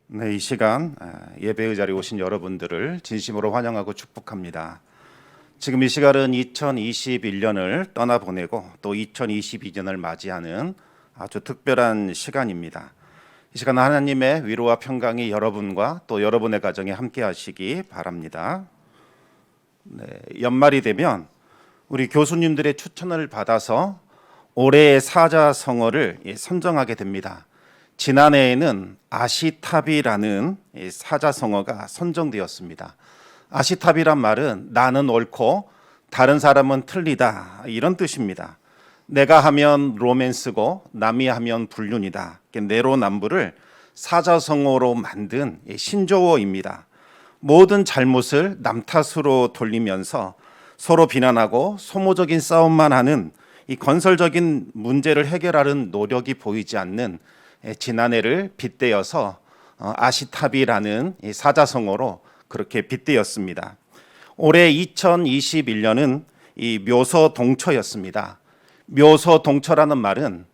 네, 이 시간 예배의 자리에 오신 여러분들을 진심으로 환영하고 축복합니다. 지금 이 시간은 2021년을 떠나보내고 또 2022년을 맞이하는 아주 특별한 시간입니다. 이 시간 하나님의 위로와 평강이 여러분과 또 여러분의 가정에 함께 하시기 바랍니다. 네, 연말이 되면 우리 교수님들의 추천을 받아서 올해의 사자성어를 선정하게 됩니다. 지난해에는 아시타비라는 사자성어가 선정되었습니다. 아시타비란 말은 나는 옳고 다른 사람은 틀리다 이런 뜻입니다. 내가 하면 로맨스고 남이 하면 불륜이다. 내로남불을 사자성어로 만든 신조어입니다. 모든 잘못을 남 탓으로 돌리면서 서로 비난하고 소모적인 싸움만 하는 이 건설적인 문제를 해결하는 노력이 보이지 않는 지난해를 빗대어서 아시타비라는 사자성어로 그렇게 빗대었습니다. 올해 2021년은 이 묘서동처였습니다. 묘서동처라는 말은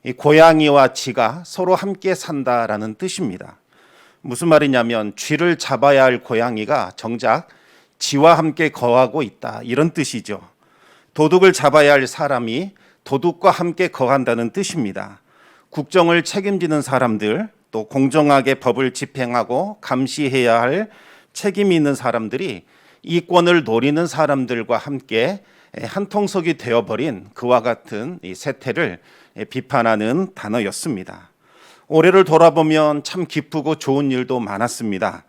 이 고양이와 쥐가 서로 함께 산다라는 뜻입니다. 무슨 말이냐면 쥐를 잡아야 할 고양이가 정작 쥐와 함께 거하고 있다 이런 뜻이죠. 도둑을 잡아야 할 사람이 도둑과 함께 거한다는 뜻입니다. 국정을 책임지는 사람들, 또 공정하게 법을 집행하고 감시해야 할 책임이 있는 사람들이 이권을 노리는 사람들과 함께 한통속이 되어버린 그와 같은 이 세태를 비판하는 단어였습니다. 올해를 돌아보면 참 기쁘고 좋은 일도 많았습니다.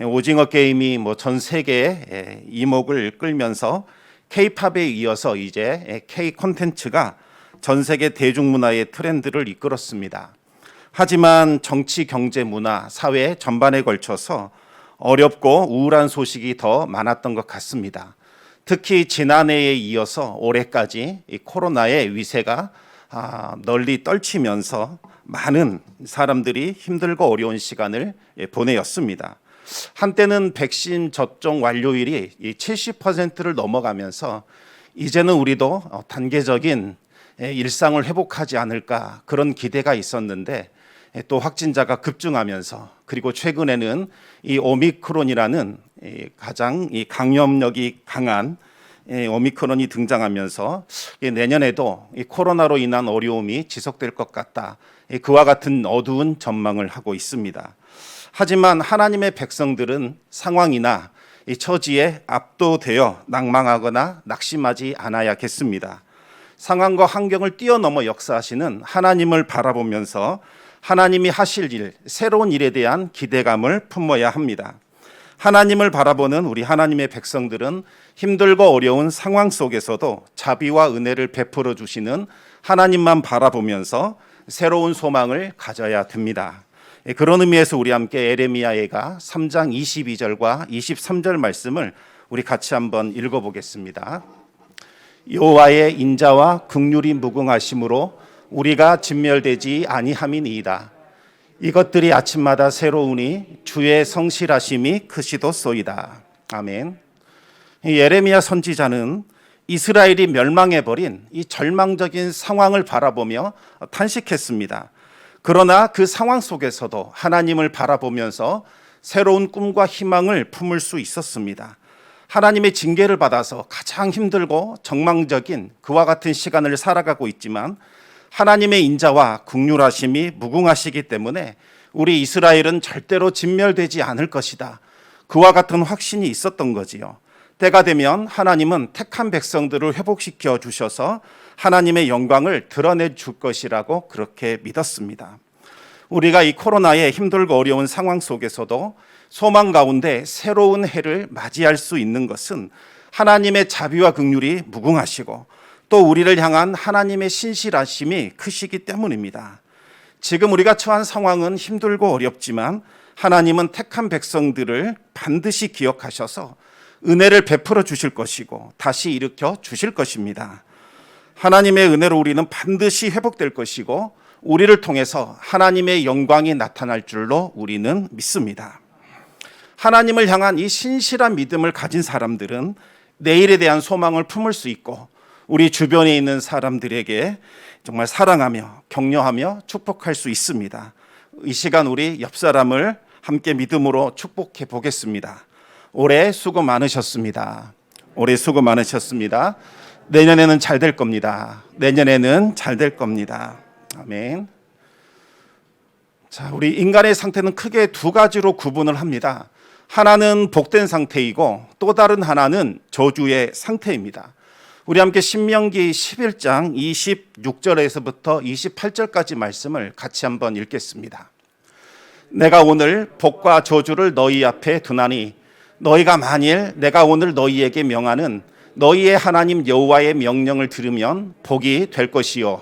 오징어 게임이 전 세계의 이목을 끌면서 K-팝에 이어서 이제 K 콘텐츠가 전 세계 대중문화의 트렌드를 이끌었습니다. 하지만 정치, 경제, 문화, 사회 전반에 걸쳐서 어렵고 우울한 소식이 더 많았던 것 같습니다. 특히 지난해에 이어서 올해까지 이 코로나의 위세가 널리 떨치면서 많은 사람들이 힘들고 어려운 시간을 보내었습니다. 한때는 백신 접종 완료율이 70%를 넘어가면서 이제는 우리도 단계적인 일상을 회복하지 않을까 그런 기대가 있었는데 또 확진자가 급증하면서 그리고 최근에는 이 오미크론이라는 가장 강염력이 강한 오미크론이 등장하면서 내년에도 이 코로나로 인한 어려움이 지속될 것 같다. 그와 같은 어두운 전망을 하고 있습니다. 하지만 하나님의 백성들은 상황이나 이 처지에 압도되어 낭망하거나 낙심하지 않아야겠습니다. 상황과 환경을 뛰어넘어 역사하시는 하나님을 바라보면서 하나님이 하실 일, 새로운 일에 대한 기대감을 품어야 합니다. 하나님을 바라보는 우리 하나님의 백성들은 힘들고 어려운 상황 속에서도 자비와 은혜를 베풀어 주시는 하나님만 바라보면서 새로운 소망을 가져야 됩니다. 그런 의미에서 우리 함께 에레미야가 3장 22절과 23절 말씀을 우리 같이 한번 읽어보겠습니다. 여호와의 인자와 긍휼이 무궁하심으로 우리가 진멸되지 아니함이니이다. 이것들이 아침마다 새로우니 주의 성실하심이 크시도소이다. 아멘. 예레미야 선지자는 이스라엘이 멸망해버린 이 절망적인 상황을 바라보며 탄식했습니다. 그러나 그 상황 속에서도 하나님을 바라보면서 새로운 꿈과 희망을 품을 수 있었습니다. 하나님의 징계를 받아서 가장 힘들고 정망적인 그와 같은 시간을 살아가고 있지만 하나님의 인자와 긍휼하심이 무궁하시기 때문에 우리 이스라엘은 절대로 진멸되지 않을 것이다. 그와 같은 확신이 있었던 거지요. 때가 되면 하나님은 택한 백성들을 회복시켜 주셔서 하나님의 영광을 드러내 줄 것이라고 그렇게 믿었습니다. 우리가 이 코로나의 힘들고 어려운 상황 속에서도 소망 가운데 새로운 해를 맞이할 수 있는 것은 하나님의 자비와 긍휼이 무궁하시고 또 우리를 향한 하나님의 신실하심이 크시기 때문입니다. 지금 우리가 처한 상황은 힘들고 어렵지만 하나님은 택한 백성들을 반드시 기억하셔서 은혜를 베풀어 주실 것이고 다시 일으켜 주실 것입니다. 하나님의 은혜로 우리는 반드시 회복될 것이고 우리를 통해서 하나님의 영광이 나타날 줄로 우리는 믿습니다. 하나님을 향한 이 신실한 믿음을 가진 사람들은 내일에 대한 소망을 품을 수 있고 우리 주변에 있는 사람들에게 정말 사랑하며 격려하며 축복할 수 있습니다. 이 시간 우리 옆 사람을 함께 믿음으로 축복해 보겠습니다. 올해 수고 많으셨습니다. 올해 수고 많으셨습니다. 내년에는 잘 될 겁니다. 내년에는 잘 될 겁니다. 아멘. 자, 우리 인간의 상태는 크게 두 가지로 구분을 합니다. 하나는 복된 상태이고 또 다른 하나는 저주의 상태입니다. 우리 함께 신명기 11장 26절에서부터 28절까지 말씀을 같이 한번 읽겠습니다. 내가 오늘 복과 저주를 너희 앞에 두나니 너희가 만일 내가 오늘 너희에게 명하는 너희의 하나님 여호와의 명령을 들으면 복이 될 것이요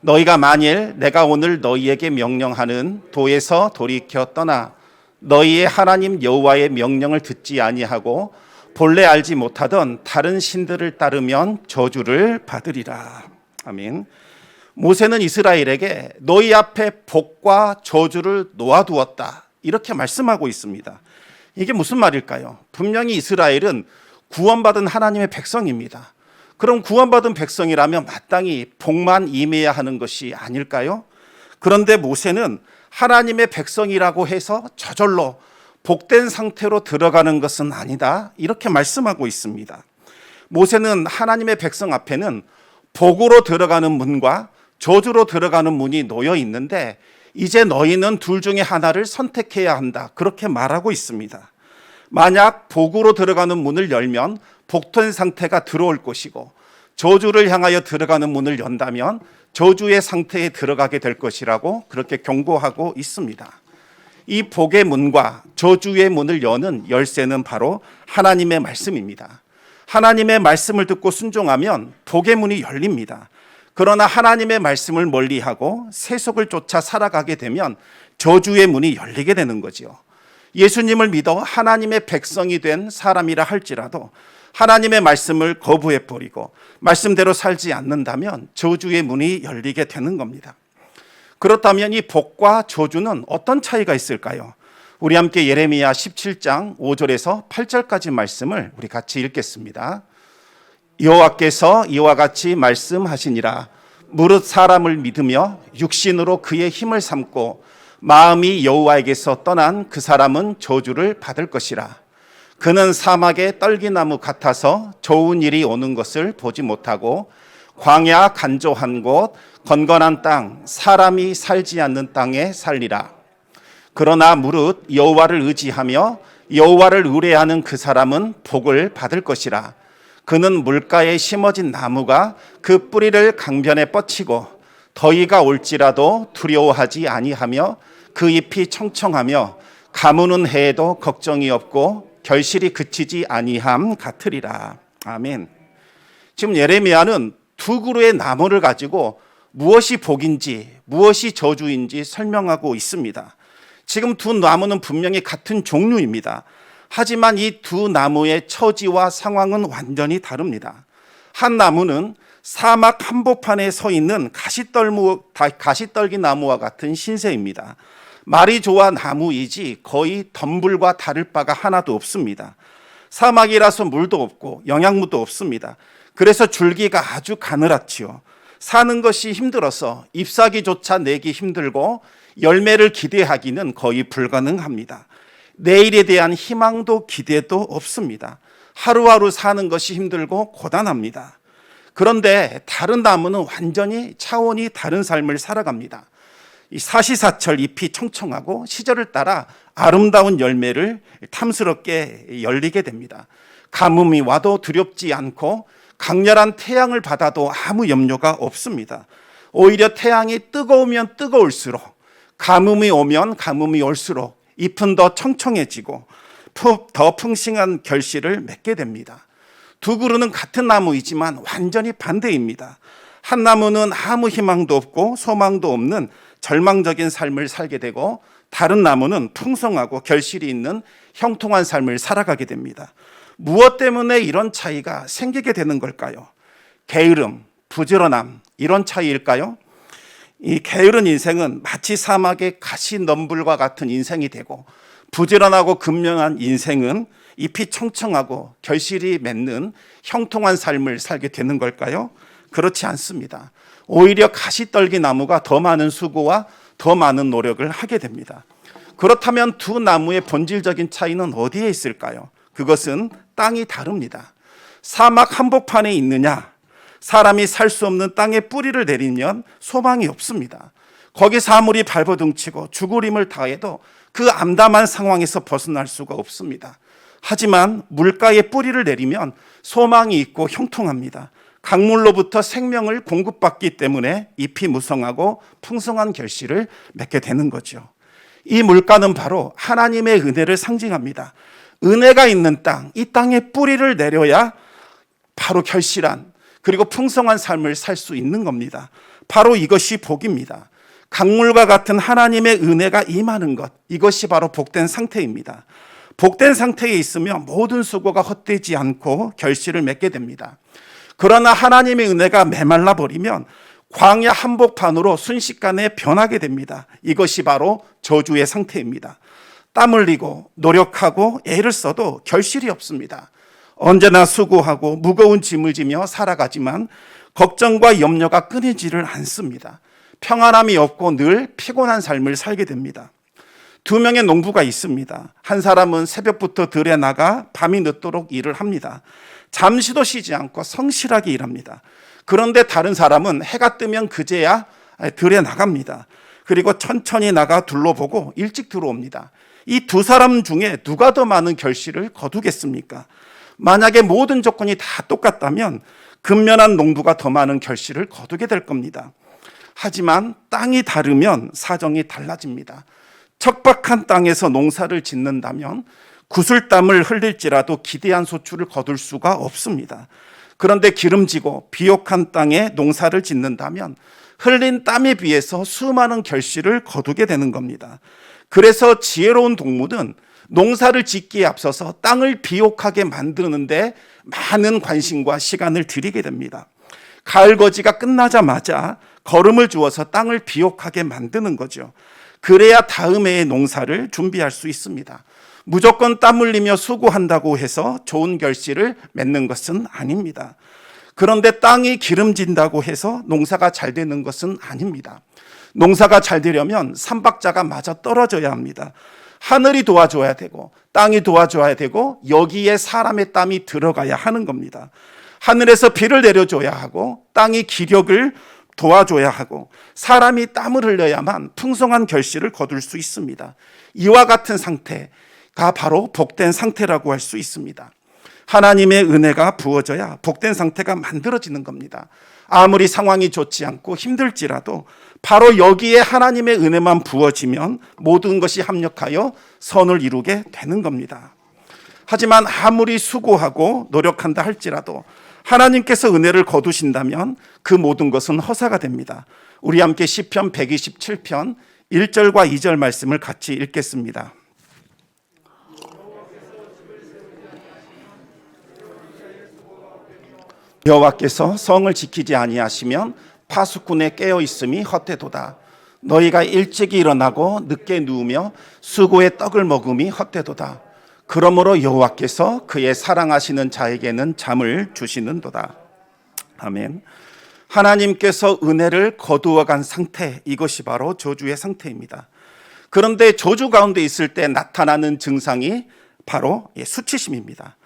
너희가 만일 내가 오늘 너희에게 명령하는 도에서 돌이켜 떠나 너희의 하나님 여호와의 명령을 듣지 아니하고 본래 알지 못하던 다른 신들을 따르면 저주를 받으리라. 아멘. 모세는 이스라엘에게 너희 앞에 복과 저주를 놓아두었다 이렇게 말씀하고 있습니다. 이게 무슨 말일까요? 분명히 이스라엘은 구원받은 하나님의 백성입니다. 그럼 구원받은 백성이라면 마땅히 복만 임해야 하는 것이 아닐까요? 그런데 모세는 하나님의 백성이라고 해서 저절로 복된 상태로 들어가는 것은 아니다 이렇게 말씀하고 있습니다. 모세는 하나님의 백성 앞에는 복으로 들어가는 문과 저주로 들어가는 문이 놓여 있는데 이제 너희는 둘 중에 하나를 선택해야 한다 그렇게 말하고 있습니다. 만약 복으로 들어가는 문을 열면 복된 상태가 들어올 것이고 저주를 향하여 들어가는 문을 연다면 저주의 상태에 들어가게 될 것이라고 그렇게 경고하고 있습니다. 이 복의 문과 저주의 문을 여는 열쇠는 바로 하나님의 말씀입니다. 하나님의 말씀을 듣고 순종하면 복의 문이 열립니다. 그러나 하나님의 말씀을 멀리하고 세속을 쫓아 살아가게 되면 저주의 문이 열리게 되는 거지요. 예수님을 믿어 하나님의 백성이 된 사람이라 할지라도 하나님의 말씀을 거부해버리고 말씀대로 살지 않는다면 저주의 문이 열리게 되는 겁니다. 그렇다면 이 복과 저주는 어떤 차이가 있을까요? 우리 함께 예레미야 17장 5절에서 8절까지 말씀을 우리 같이 읽겠습니다. 여호와께서 이와 같이 말씀하시니라. 무릇 사람을 믿으며 육신으로 그의 힘을 삼고 마음이 여호와에게서 떠난 그 사람은 저주를 받을 것이라. 그는 사막의 떨기나무 같아서 좋은 일이 오는 것을 보지 못하고 광야 간조한 곳 건건한 땅 사람이 살지 않는 땅에 살리라. 그러나 무릇 여호와를 의지하며 여호와를 의뢰하는 그 사람은 복을 받을 것이라. 그는 물가에 심어진 나무가 그 뿌리를 강변에 뻗치고 더위가 올지라도 두려워하지 아니하며 그 잎이 청청하며 가무는 해에도 걱정이 없고 결실이 그치지 아니함 같으리라. 아멘. 지금 예레미야는 두 그루의 나무를 가지고 무엇이 복인지 무엇이 저주인지 설명하고 있습니다. 지금 두 나무는 분명히 같은 종류입니다. 하지만 이 두 나무의 처지와 상황은 완전히 다릅니다. 한 나무는 사막 한복판에 서 있는 가시떨기 나무와 같은 신세입니다. 말이 좋아 나무이지 거의 덤불과 다를 바가 하나도 없습니다. 사막이라서 물도 없고 영양분도 없습니다. 그래서 줄기가 아주 가늘었지요. 사는 것이 힘들어서 잎사귀조차 내기 힘들고 열매를 기대하기는 거의 불가능합니다. 내일에 대한 희망도 기대도 없습니다. 하루하루 사는 것이 힘들고 고단합니다. 그런데 다른 나무는 완전히 차원이 다른 삶을 살아갑니다. 이 사시사철 잎이 청청하고 시절을 따라 아름다운 열매를 탐스럽게 열리게 됩니다. 가뭄이 와도 두렵지 않고 강렬한 태양을 받아도 아무 염려가 없습니다. 오히려 태양이 뜨거우면 뜨거울수록 가뭄이 오면 가뭄이 올수록 잎은 더 청청해지고 더 풍성한 결실을 맺게 됩니다. 두 그루는 같은 나무이지만 완전히 반대입니다. 한 나무는 아무 희망도 없고 소망도 없는 절망적인 삶을 살게 되고 다른 나무는 풍성하고 결실이 있는 형통한 삶을 살아가게 됩니다. 무엇 때문에 이런 차이가 생기게 되는 걸까요? 게으름, 부지런함 이런 차이일까요? 이 게으른 인생은 마치 사막의 가시덤불과 같은 인생이 되고 부지런하고 근면한 인생은 잎이 청청하고 결실이 맺는 형통한 삶을 살게 되는 걸까요? 그렇지 않습니다. 오히려 가시떨기 나무가 더 많은 수고와 더 많은 노력을 하게 됩니다. 그렇다면 두 나무의 본질적인 차이는 어디에 있을까요? 그것은 땅이 다릅니다. 사막 한복판에 있느냐, 사람이 살 수 없는 땅에 뿌리를 내리면 소망이 없습니다. 거기서 아무리 발버둥치고 죽으림을 다해도 그 암담한 상황에서 벗어날 수가 없습니다. 하지만 물가에 뿌리를 내리면 소망이 있고 형통합니다. 강물로부터 생명을 공급받기 때문에 잎이 무성하고 풍성한 결실을 맺게 되는 거죠. 이 물가는 바로 하나님의 은혜를 상징합니다. 은혜가 있는 땅, 이 땅에 뿌리를 내려야 바로 결실한 그리고 풍성한 삶을 살 수 있는 겁니다. 바로 이것이 복입니다. 강물과 같은 하나님의 은혜가 임하는 것, 이것이 바로 복된 상태입니다. 복된 상태에 있으면 모든 수고가 헛되지 않고 결실을 맺게 됩니다. 그러나 하나님의 은혜가 메말라 버리면 광야 한복판으로 순식간에 변하게 됩니다. 이것이 바로 저주의 상태입니다. 땀 흘리고 노력하고 애를 써도 결실이 없습니다. 언제나 수고하고 무거운 짐을 지며 살아가지만 걱정과 염려가 끊이지를 않습니다. 평안함이 없고 늘 피곤한 삶을 살게 됩니다. 두 명의 농부가 있습니다. 한 사람은 새벽부터 들에 나가 밤이 늦도록 일을 합니다. 잠시도 쉬지 않고 성실하게 일합니다. 그런데 다른 사람은 해가 뜨면 그제야 들에 나갑니다. 그리고 천천히 나가 둘러보고 일찍 들어옵니다. 이 두 사람 중에 누가 더 많은 결실을 거두겠습니까? 만약에 모든 조건이 다 똑같다면 근면한 농부가 더 많은 결실을 거두게 될 겁니다. 하지만 땅이 다르면 사정이 달라집니다. 척박한 땅에서 농사를 짓는다면 구슬땀을 흘릴지라도 기대한 소출을 거둘 수가 없습니다. 그런데 기름지고 비옥한 땅에 농사를 짓는다면 흘린 땀에 비해서 수많은 결실을 거두게 되는 겁니다. 그래서 지혜로운 동무는 농사를 짓기에 앞서서 땅을 비옥하게 만드는데 많은 관심과 시간을 들이게 됩니다. 가을 거지가 끝나자마자 거름을 주어서 땅을 비옥하게 만드는 거죠. 그래야 다음 해의 농사를 준비할 수 있습니다. 무조건 땀 흘리며 수고한다고 해서 좋은 결실을 맺는 것은 아닙니다. 그런데 땅이 기름진다고 해서 농사가 잘 되는 것은 아닙니다. 농사가 잘 되려면 삼박자가 맞아 떨어져야 합니다. 하늘이 도와줘야 되고 땅이 도와줘야 되고 여기에 사람의 땀이 들어가야 하는 겁니다. 하늘에서 비를 내려줘야 하고 땅이 기력을 도와줘야 하고 사람이 땀을 흘려야만 풍성한 결실을 거둘 수 있습니다. 이와 같은 상태가 바로 복된 상태라고 할 수 있습니다. 하나님의 은혜가 부어져야 복된 상태가 만들어지는 겁니다. 아무리 상황이 좋지 않고 힘들지라도 바로 여기에 하나님의 은혜만 부어지면 모든 것이 합력하여 선을 이루게 되는 겁니다. 하지만 아무리 수고하고 노력한다 할지라도 하나님께서 은혜를 거두신다면 그 모든 것은 허사가 됩니다. 우리 함께 시편 127편 1절과 2절 말씀을 같이 읽겠습니다. 여호와께서 성을 지키지 아니하시면 파수꾼의 깨어 있음이 헛되도다. 너희가 일찍이 일어나고 늦게 누우며 수고의 떡을 먹음이 헛되도다. 그러므로 여호와께서 그의 사랑하시는 자에게는 잠을 주시는도다. 아멘. 하나님께서 은혜를 거두어간 상태, 이것이 바로 저주의 상태입니다. 그런데 저주 가운데 있을 때 나타나는 증상이 바로 수치심입니다.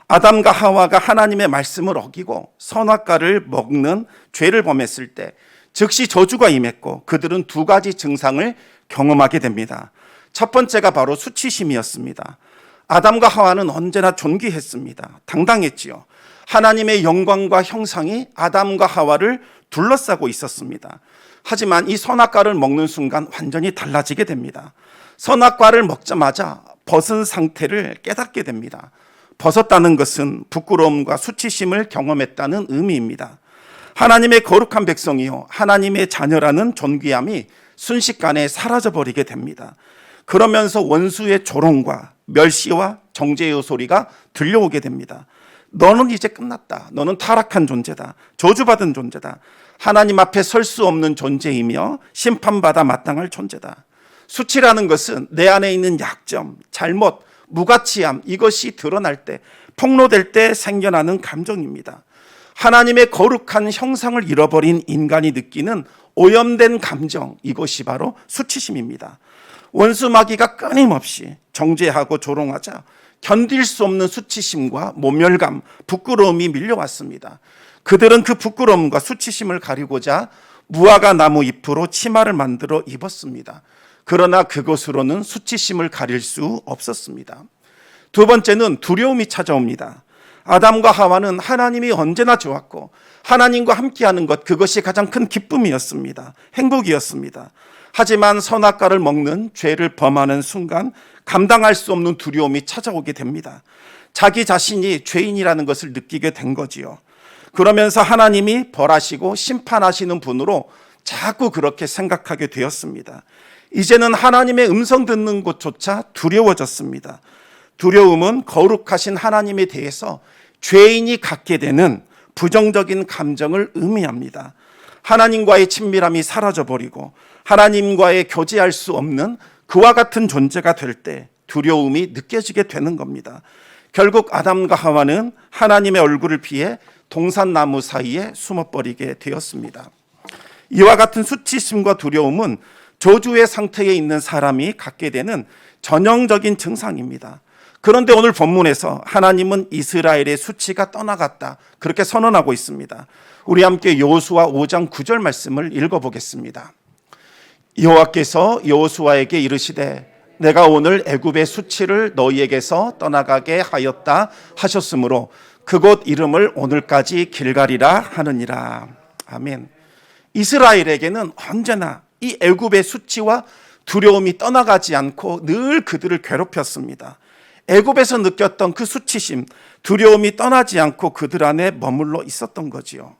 아담과 하와가 하나님의 말씀을 어기고 선악과를 먹는 죄를 범했을 때 즉시 저주가 임했고 그들은 두 가지 증상을 경험하게 됩니다. 첫 번째가 바로 수치심이었습니다. 아담과 하와는 언제나 존귀했습니다. 당당했지요. 하나님의 영광과 형상이 아담과 하와를 둘러싸고 있었습니다. 하지만 이 선악과를 먹는 순간 완전히 달라지게 됩니다. 선악과를 먹자마자 벗은 상태를 깨닫게 됩니다. 벗었다는 것은 부끄러움과 수치심을 경험했다는 의미입니다. 하나님의 거룩한 백성이요 하나님의 자녀라는 존귀함이 순식간에 사라져버리게 됩니다. 그러면서 원수의 조롱과 멸시와 정죄의 소리가 들려오게 됩니다. 너는 이제 끝났다. 너는 타락한 존재다. 저주받은 존재다. 하나님 앞에 설 수 없는 존재이며 심판받아 마땅할 존재다. 수치라는 것은 내 안에 있는 약점, 잘못, 무가치함, 이것이 드러날 때, 폭로될 때 생겨나는 감정입니다. 하나님의 거룩한 형상을 잃어버린 인간이 느끼는 오염된 감정, 이것이 바로 수치심입니다. 원수 마귀가 끊임없이 정죄하고 조롱하자 견딜 수 없는 수치심과 모멸감, 부끄러움이 밀려왔습니다. 그들은 그 부끄러움과 수치심을 가리고자 무화과 나무 잎으로 치마를 만들어 입었습니다. 그러나 그것으로는 수치심을 가릴 수 없었습니다. 두 번째는 두려움이 찾아옵니다. 아담과 하와는 하나님이 언제나 좋았고 하나님과 함께하는 것, 그것이 가장 큰 기쁨이었습니다. 행복이었습니다. 하지만 선악과를 먹는 죄를 범하는 순간 감당할 수 없는 두려움이 찾아오게 됩니다. 자기 자신이 죄인이라는 것을 느끼게 된 거지요. 그러면서 하나님이 벌하시고 심판하시는 분으로 자꾸 그렇게 생각하게 되었습니다. 이제는 하나님의 음성 듣는 곳조차 두려워졌습니다. 두려움은 거룩하신 하나님에 대해서 죄인이 갖게 되는 부정적인 감정을 의미합니다. 하나님과의 친밀함이 사라져버리고 하나님과의 교제할 수 없는 그와 같은 존재가 될 때 두려움이 느껴지게 되는 겁니다. 결국 아담과 하와는 하나님의 얼굴을 피해 동산나무 사이에 숨어버리게 되었습니다. 이와 같은 수치심과 두려움은 저주의 상태에 있는 사람이 갖게 되는 전형적인 증상입니다. 그런데 오늘 본문에서 하나님은 이스라엘의 수치가 떠나갔다, 그렇게 선언하고 있습니다. 우리 함께 여호수아 5장 9절 말씀을 읽어보겠습니다. 여호와께서 여호수아에게 이르시되 내가 오늘 애굽의 수치를 너희에게서 떠나가게 하였다 하셨으므로 그곳 이름을 오늘까지 길갈이라 하느니라. 아멘. 이스라엘에게는 언제나 이 애굽의 수치와 두려움이 떠나가지 않고 늘 그들을 괴롭혔습니다. 애굽에서 느꼈던 그 수치심, 두려움이 떠나지 않고 그들 안에 머물러 있었던 거지요.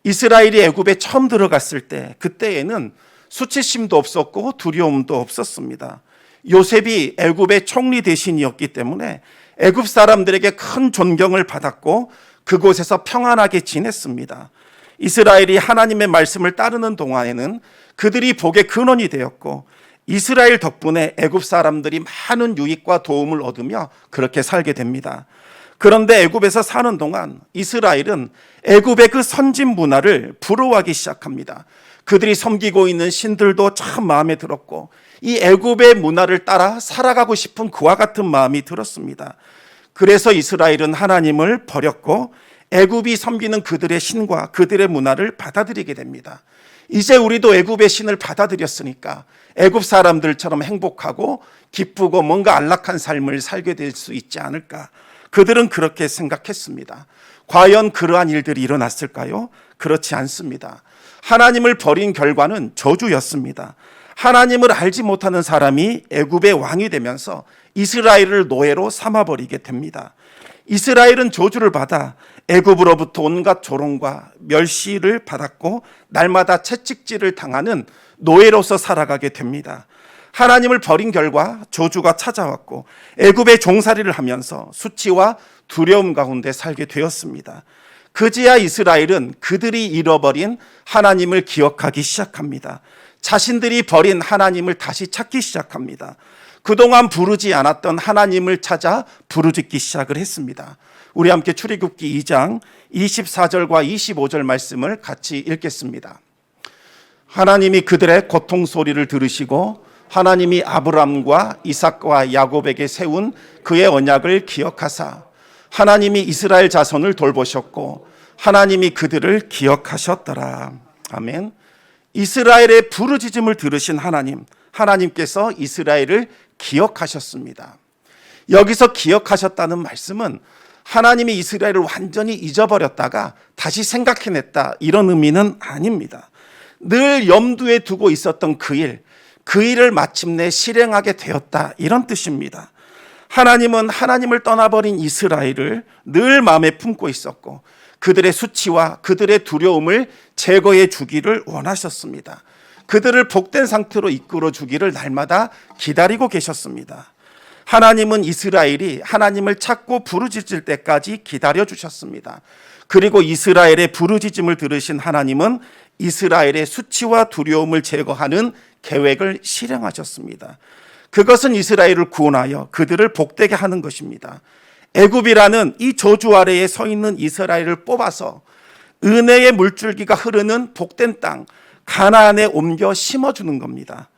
이스라엘이 애굽에 처음 들어갔을 때, 그때에는 수치심도 없었고 두려움도 없었습니다. 요셉이 애굽의 총리 대신이었기 때문에 애굽 사람들에게 큰 존경을 받았고 그곳에서 평안하게 지냈습니다. 이스라엘이 하나님의 말씀을 따르는 동안에는 그들이 복의 근원이 되었고 이스라엘 덕분에 애굽 사람들이 많은 유익과 도움을 얻으며 그렇게 살게 됩니다. 그런데 애굽에서 사는 동안 이스라엘은 애굽의 그 선진 문화를 부러워하기 시작합니다. 그들이 섬기고 있는 신들도 참 마음에 들었고 이 애굽의 문화를 따라 살아가고 싶은 그와 같은 마음이 들었습니다. 그래서 이스라엘은 하나님을 버렸고 애굽이 섬기는 그들의 신과 그들의 문화를 받아들이게 됩니다. 이제 우리도 애굽의 신을 받아들였으니까 애굽 사람들처럼 행복하고 기쁘고 뭔가 안락한 삶을 살게 될 수 있지 않을까, 그들은 그렇게 생각했습니다. 과연 그러한 일들이 일어났을까요? 그렇지 않습니다. 하나님을 버린 결과는 저주였습니다. 하나님을 알지 못하는 사람이 애굽의 왕이 되면서 이스라엘을 노예로 삼아버리게 됩니다. 이스라엘은 저주를 받아 애굽으로부터 온갖 조롱과 멸시를 받았고 날마다 채찍질을 당하는 노예로서 살아가게 됩니다. 하나님을 버린 결과 저주가 찾아왔고 애굽의 종살이를 하면서 수치와 두려움 가운데 살게 되었습니다. 그제야 이스라엘은 그들이 잃어버린 하나님을 기억하기 시작합니다. 자신들이 버린 하나님을 다시 찾기 시작합니다. 그동안 부르지 않았던 하나님을 찾아 부르짖기 시작을 했습니다. 우리 함께 출애굽기 2장 24절과 25절 말씀을 같이 읽겠습니다. 하나님이 그들의 고통 소리를 들으시고 하나님이 아브람과 이삭과 야곱에게 세운 그의 언약을 기억하사 하나님이 이스라엘 자손을 돌보셨고 하나님이 그들을 기억하셨더라. 아멘. 이스라엘의 부르짖음을 들으신 하나님, 하나님께서 이스라엘을 기억하셨습니다. 여기서 기억하셨다는 말씀은 하나님이 이스라엘을 완전히 잊어버렸다가 다시 생각해냈다, 이런 의미는 아닙니다. 늘 염두에 두고 있었던 그 일을 마침내 실행하게 되었다, 이런 뜻입니다. 하나님은 하나님을 떠나버린 이스라엘을 늘 마음에 품고 있었고 그들의 수치와 그들의 두려움을 제거해 주기를 원하셨습니다. 그들을 복된 상태로 이끌어 주기를 날마다 기다리고 계셨습니다. 하나님은 이스라엘이 하나님을 찾고 부르짖을 때까지 기다려 주셨습니다. 그리고 이스라엘의 부르짖음을 들으신 하나님은 이스라엘의 수치와 두려움을 제거하는 계획을 실행하셨습니다. 그것은 이스라엘을 구원하여 그들을 복되게 하는 것입니다. 애굽이라는 이 저주 아래에 서 있는 이스라엘을 뽑아서 은혜의 물줄기가 흐르는 복된 땅 가나안에 옮겨 심어주는 겁니다.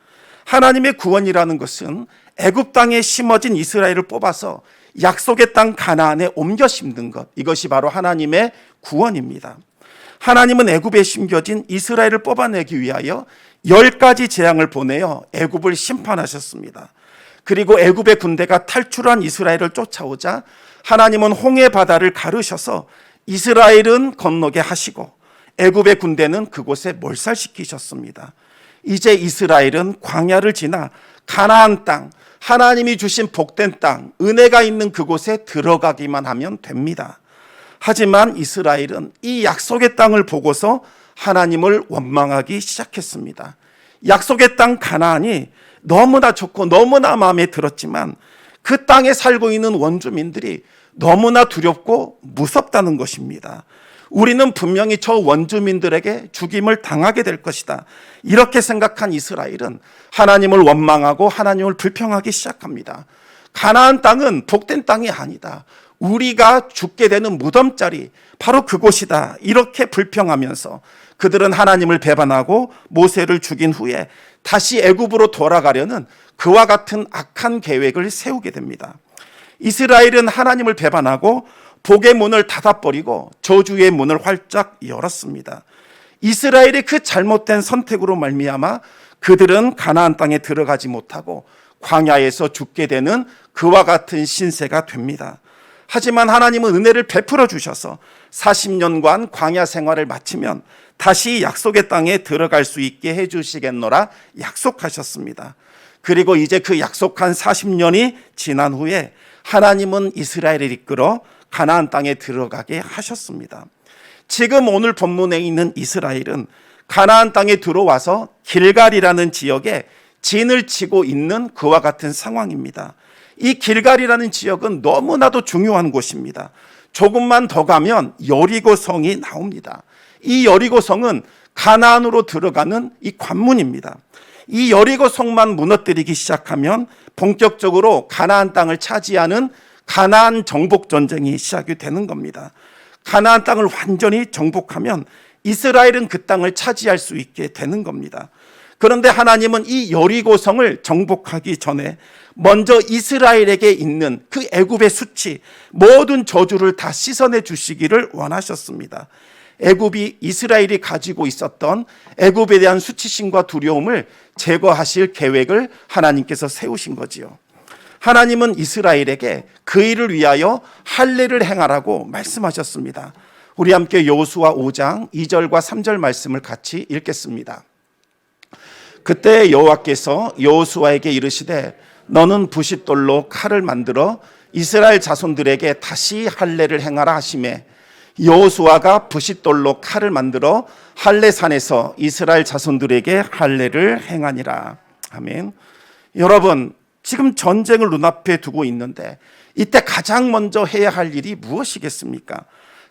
하나님의 구원이라는 것은 애굽 땅에 심어진 이스라엘을 뽑아서 약속의 땅 가나안에 옮겨 심는 것, 이것이 바로 하나님의 구원입니다. 하나님은 애굽에 심겨진 이스라엘을 뽑아내기 위하여 10가지 재앙을 보내어 애굽을 심판하셨습니다. 그리고 애굽의 군대가 탈출한 이스라엘을 쫓아오자 하나님은 홍해 바다를 가르셔서 이스라엘은 건너게 하시고 애굽의 군대는 그곳에 몰살시키셨습니다. 이제 이스라엘은 광야를 지나 가나안 땅, 하나님이 주신 복된 땅, 은혜가 있는 그곳에 들어가기만 하면 됩니다. 하지만 이스라엘은 이 약속의 땅을 보고서 하나님을 원망하기 시작했습니다. 약속의 땅 가나안이 너무나 좋고 너무나 마음에 들었지만 그 땅에 살고 있는 원주민들이 너무나 두렵고 무섭다는 것입니다. 우리는 분명히 저 원주민들에게 죽임을 당하게 될 것이다, 이렇게 생각한 이스라엘은 하나님을 원망하고 하나님을 불평하기 시작합니다. 가나안 땅은 복된 땅이 아니다, 우리가 죽게 되는 무덤자리 바로 그곳이다, 이렇게 불평하면서 그들은 하나님을 배반하고 모세를 죽인 후에 다시 애굽으로 돌아가려는 그와 같은 악한 계획을 세우게 됩니다. 이스라엘은 하나님을 배반하고 복의 문을 닫아버리고 저주의 문을 활짝 열었습니다. 이스라엘의 그 잘못된 선택으로 말미암아 그들은 가나안 땅에 들어가지 못하고 광야에서 죽게 되는 그와 같은 신세가 됩니다. 하지만 하나님은 은혜를 베풀어 주셔서 40년간 광야 생활을 마치면 다시 약속의 땅에 들어갈 수 있게 해주시겠노라 약속하셨습니다. 그리고 이제 그 약속한 40년이 지난 후에 하나님은 이스라엘을 이끌어 가나안 땅에 들어가게 하셨습니다. 지금 오늘 본문에 있는 이스라엘은 가나안 땅에 들어와서 길갈이라는 지역에 진을 치고 있는 그와 같은 상황입니다. 이 길갈이라는 지역은 너무나도 중요한 곳입니다. 조금만 더 가면 여리고 성이 나옵니다. 이 여리고 성은 가나안으로 들어가는 이 관문입니다. 이 여리고 성만 무너뜨리기 시작하면 본격적으로 가나안 땅을 차지하는 가나안 정복 전쟁이 시작이 되는 겁니다. 가나안 땅을 완전히 정복하면 이스라엘은 그 땅을 차지할 수 있게 되는 겁니다. 그런데 하나님은 이 여리고성을 정복하기 전에 먼저 이스라엘에게 있는 그 애굽의 수치, 모든 저주를 다 씻어내 주시기를 원하셨습니다. 애굽이 이스라엘이 가지고 있었던 애굽에 대한 수치심과 두려움을 제거하실 계획을 하나님께서 세우신 거지요. 하나님은 이스라엘에게 그 일을 위하여 할례를 행하라고 말씀하셨습니다. 우리 함께 여호수아 5장 2절과 3절 말씀을 같이 읽겠습니다. 그때 여호와께서 여호수아에게 이르시되 너는 부싯돌로 칼을 만들어 이스라엘 자손들에게 다시 할례를 행하라 하시매 여호수아가 부싯돌로 칼을 만들어 할례산에서 이스라엘 자손들에게 할례를 행하니라. 아멘. 여러분, 지금 전쟁을 눈앞에 두고 있는데 이때 가장 먼저 해야 할 일이 무엇이겠습니까?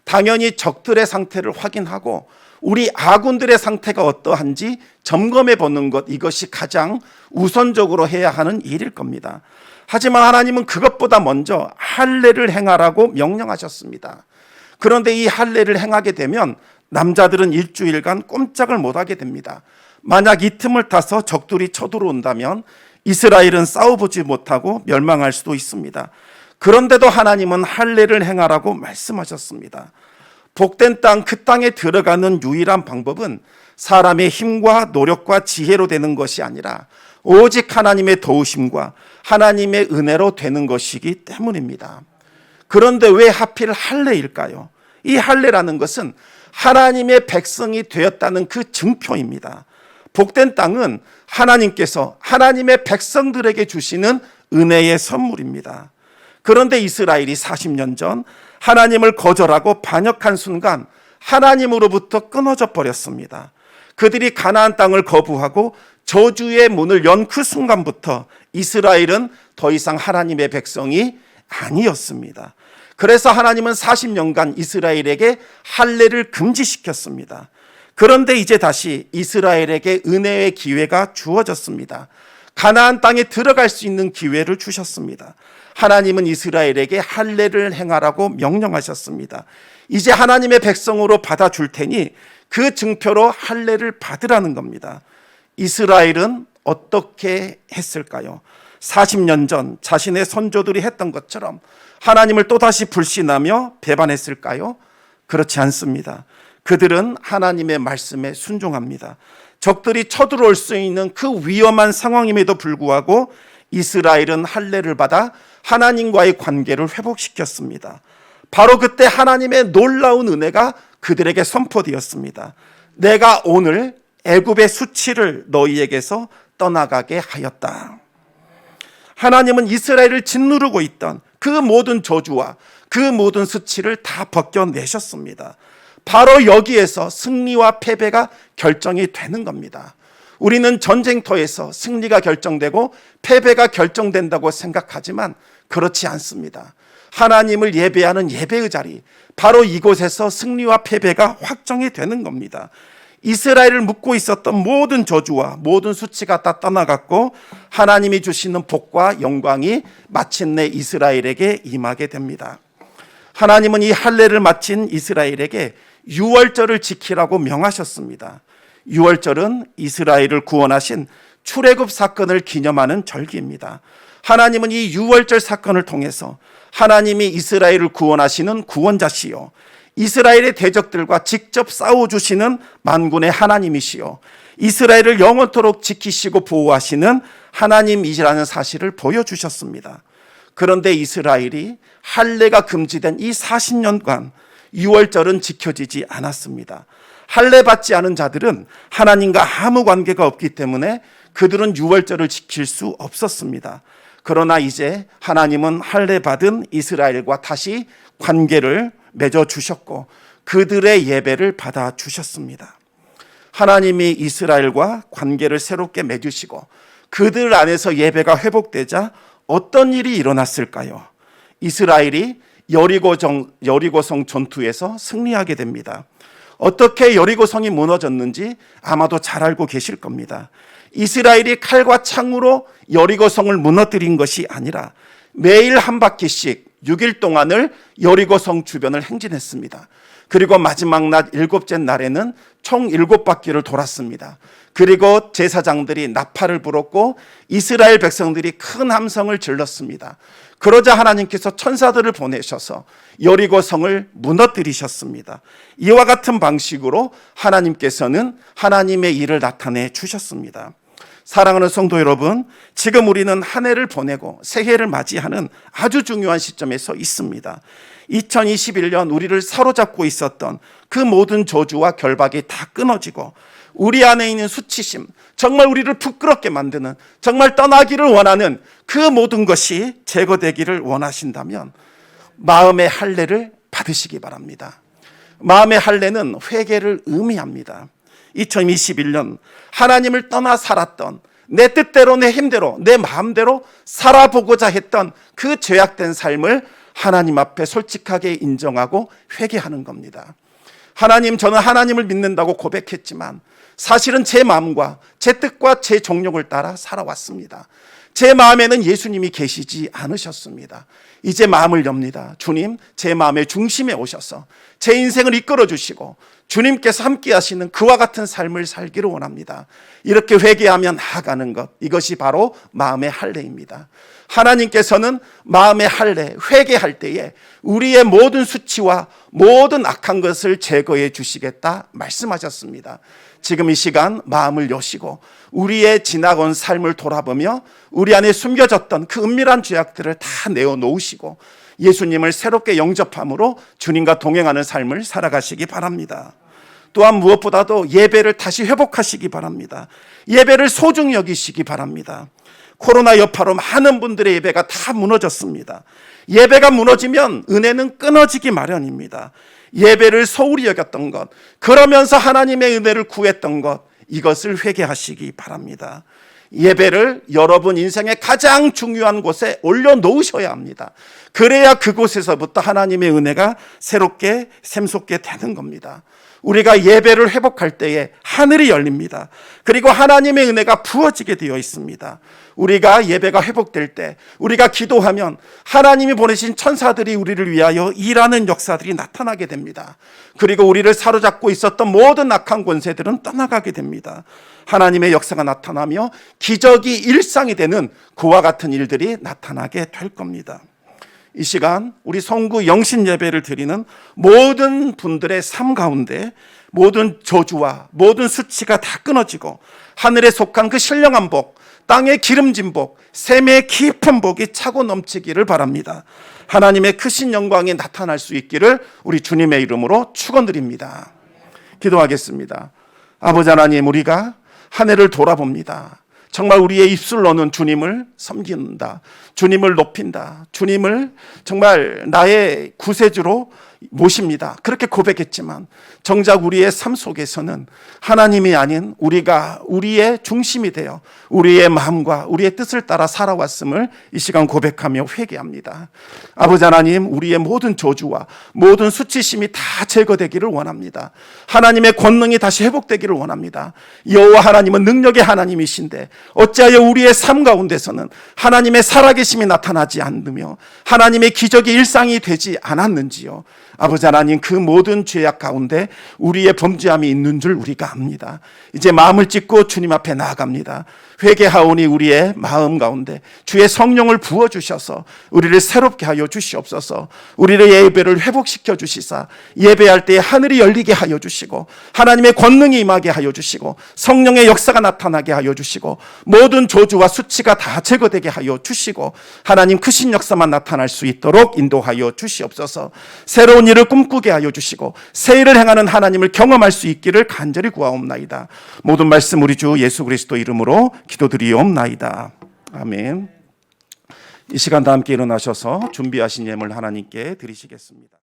당연히 적들의 상태를 확인하고 우리 아군들의 상태가 어떠한지 점검해 보는 것, 이것이 가장 우선적으로 해야 하는 일일 겁니다. 하지만 하나님은 그것보다 먼저 할례를 행하라고 명령하셨습니다. 그런데 이 할례를 행하게 되면 남자들은 일주일간 꼼짝을 못하게 됩니다. 만약 이 틈을 타서 적들이 쳐들어온다면 이스라엘은 싸워보지 못하고 멸망할 수도 있습니다. 그런데도 하나님은 할례를 행하라고 말씀하셨습니다. 복된 땅, 그 땅에 들어가는 유일한 방법은 사람의 힘과 노력과 지혜로 되는 것이 아니라 오직 하나님의 도우심과 하나님의 은혜로 되는 것이기 때문입니다. 그런데 왜 하필 할례일까요? 이 할례라는 것은 하나님의 백성이 되었다는 그 증표입니다. 복된 땅은 하나님께서 하나님의 백성들에게 주시는 은혜의 선물입니다. 그런데 이스라엘이 40년 전 하나님을 거절하고 반역한 순간 하나님으로부터 끊어져 버렸습니다. 그들이 가나안 땅을 거부하고 저주의 문을 연 그 순간부터 이스라엘은 더 이상 하나님의 백성이 아니었습니다. 그래서 하나님은 40년간 이스라엘에게 할례를 금지시켰습니다. 그런데 이제 다시 이스라엘에게 은혜의 기회가 주어졌습니다. 가나안 땅에 들어갈 수 있는 기회를 주셨습니다. 하나님은 이스라엘에게 할례를 행하라고 명령하셨습니다. 이제 하나님의 백성으로 받아줄 테니 그 증표로 할례를 받으라는 겁니다. 이스라엘은 어떻게 했을까요? 40년 전 자신의 선조들이 했던 것처럼 하나님을 또다시 불신하며 배반했을까요? 그렇지 않습니다. 그들은 하나님의 말씀에 순종합니다. 적들이 쳐들어올 수 있는 그 위험한 상황임에도 불구하고 이스라엘은 할례를 받아 하나님과의 관계를 회복시켰습니다. 바로 그때 하나님의 놀라운 은혜가 그들에게 선포되었습니다. 내가 오늘 애굽의 수치를 너희에게서 떠나가게 하였다. 하나님은 이스라엘을 짓누르고 있던 그 모든 저주와 그 모든 수치를 다 벗겨내셨습니다. 바로 여기에서 승리와 패배가 결정이 되는 겁니다. 우리는 전쟁터에서 승리가 결정되고 패배가 결정된다고 생각하지만 그렇지 않습니다. 하나님을 예배하는 예배의 자리, 바로 이곳에서 승리와 패배가 확정이 되는 겁니다. 이스라엘을 묶고 있었던 모든 저주와 모든 수치가 다 떠나갔고 하나님이 주시는 복과 영광이 마침내 이스라엘에게 임하게 됩니다. 하나님은 이 할례를 마친 이스라엘에게 유월절을 지키라고 명하셨습니다. 유월절은 이스라엘을 구원하신 출애굽 사건을 기념하는 절기입니다. 하나님은 이 유월절 사건을 통해서 하나님이 이스라엘을 구원하시는 구원자시요, 이스라엘의 대적들과 직접 싸워주시는 만군의 하나님이시요, 이스라엘을 영원토록 지키시고 보호하시는 하나님이시라는 사실을 보여주셨습니다. 그런데 이스라엘이 할례가 금지된 이 40년간 유월절은 지켜지지 않았습니다. 할례 받지 않은 자들은 하나님과 아무 관계가 없기 때문에 그들은 유월절을 지킬 수 없었습니다. 그러나 이제 하나님은 할례 받은 이스라엘과 다시 관계를 맺어 주셨고 그들의 예배를 받아 주셨습니다. 하나님이 이스라엘과 관계를 새롭게 맺으시고 그들 안에서 예배가 회복되자 어떤 일이 일어났을까요? 이스라엘이 여리고성 전투에서 승리하게 됩니다. 어떻게 여리고성이 무너졌는지 아마도 잘 알고 계실 겁니다. 이스라엘이 칼과 창으로 여리고성을 무너뜨린 것이 아니라 매일 한 바퀴씩 6일 동안을 여리고성 주변을 행진했습니다. 그리고 마지막 날 7째 날에는 총 7바퀴를 돌았습니다. 그리고 제사장들이 나팔을 불었고 이스라엘 백성들이 큰 함성을 질렀습니다. 그러자 하나님께서 천사들을 보내셔서 여리고성을 무너뜨리셨습니다. 이와 같은 방식으로 하나님께서는 하나님의 일을 나타내 주셨습니다. 사랑하는 성도 여러분, 지금 우리는 한 해를 보내고 새해를 맞이하는 아주 중요한 시점에 서 있습니다. 2021년 우리를 사로잡고 있었던 그 모든 저주와 결박이 다 끊어지고 우리 안에 있는 수치심, 정말 우리를 부끄럽게 만드는, 정말 떠나기를 원하는 그 모든 것이 제거되기를 원하신다면 마음의 할례를 받으시기 바랍니다. 마음의 할례는 회개를 의미합니다. 2021년 하나님을 떠나 살았던, 내 뜻대로 내 힘대로 내 마음대로 살아보고자 했던 그 죄악된 삶을 하나님 앞에 솔직하게 인정하고 회개하는 겁니다. 하나님, 저는 하나님을 믿는다고 고백했지만 사실은 제 마음과 제 뜻과 제 정욕을 따라 살아왔습니다. 제 마음에는 예수님이 계시지 않으셨습니다. 이제 마음을 엽니다. 주님, 제 마음의 중심에 오셔서 제 인생을 이끌어 주시고 주님께서 함께 하시는 그와 같은 삶을 살기를 원합니다. 이렇게 회개하며 나아가는 것, 이것이 바로 마음의 할례입니다. 하나님께서는 마음의 할례, 회개할 때에 우리의 모든 수치와 모든 악한 것을 제거해 주시겠다 말씀하셨습니다. 지금 이 시간 마음을 여시고 우리의 지나온 삶을 돌아보며 우리 안에 숨겨졌던 그 은밀한 죄악들을 다 내어놓으시고 예수님을 새롭게 영접함으로 주님과 동행하는 삶을 살아가시기 바랍니다. 또한 무엇보다도 예배를 다시 회복하시기 바랍니다. 예배를 소중히 여기시기 바랍니다. 코로나 여파로 많은 분들의 예배가 다 무너졌습니다. 예배가 무너지면 은혜는 끊어지기 마련입니다. 예배를 소홀히 여겼던 것, 그러면서 하나님의 은혜를 구했던 것, 이것을 회개하시기 바랍니다. 예배를 여러분 인생의 가장 중요한 곳에 올려놓으셔야 합니다. 그래야 그곳에서부터 하나님의 은혜가 새롭게 샘솟게 되는 겁니다. 우리가 예배를 회복할 때에 하늘이 열립니다. 그리고 하나님의 은혜가 부어지게 되어 있습니다. 우리가 예배가 회복될 때, 우리가 기도하면 하나님이 보내신 천사들이 우리를 위하여 일하는 역사들이 나타나게 됩니다. 그리고 우리를 사로잡고 있었던 모든 악한 권세들은 떠나가게 됩니다. 하나님의 역사가 나타나며 기적이 일상이 되는 그와 같은 일들이 나타나게 될 겁니다. 이 시간 우리 성구 영신 예배를 드리는 모든 분들의 삶 가운데 모든 저주와 모든 수치가 다 끊어지고 하늘에 속한 그 신령한 복, 땅의 기름진 복, 샘의 깊은 복이 차고 넘치기를 바랍니다. 하나님의 크신 영광이 나타날 수 있기를 우리 주님의 이름으로 축원드립니다. 기도하겠습니다. 아버지 하나님, 우리가 한 해를 돌아봅니다. 정말 우리의 입술로는 주님을 섬긴다, 주님을 높인다, 주님을 정말 나의 구세주로 모십니다. 그렇게 고백했지만 정작 우리의 삶 속에서는 하나님이 아닌 우리가 우리의 중심이 되어 우리의 마음과 우리의 뜻을 따라 살아왔음을 이 시간 고백하며 회개합니다. 아버지 하나님, 우리의 모든 저주와 모든 수치심이 다 제거되기를 원합니다. 하나님의 권능이 다시 회복되기를 원합니다. 여호와 하나님은 능력의 하나님이신데 어찌하여 우리의 삶 가운데서는 하나님의 살아계심이 나타나지 않으며 하나님의 기적이 일상이 되지 않았는지요. 아버지 하나님, 그 모든 죄악 가운데 우리의 범죄함이 있는 줄 우리가 압니다. 이제 마음을 찢고 주님 앞에 나아갑니다. 회개하오니 우리의 마음 가운데 주의 성령을 부어주셔서 우리를 새롭게 하여 주시옵소서. 우리의 예배를 회복시켜 주시사 예배할 때 하늘이 열리게 하여 주시고 하나님의 권능이 임하게 하여 주시고 성령의 역사가 나타나게 하여 주시고 모든 저주와 수치가 다 제거되게 하여 주시고 하나님 크신 역사만 나타날 수 있도록 인도하여 주시옵소서. 새로운 일을 꿈꾸게 하여 주시고 새 일을 행하는 하나님을 경험할 수 있기를 간절히 구하옵나이다. 모든 말씀 우리 주 예수 그리스도 이름으로 기도드리옵나이다. 아멘. 이 시간 다 함께 일어나셔서 준비하신 예물 하나님께 드리시겠습니다.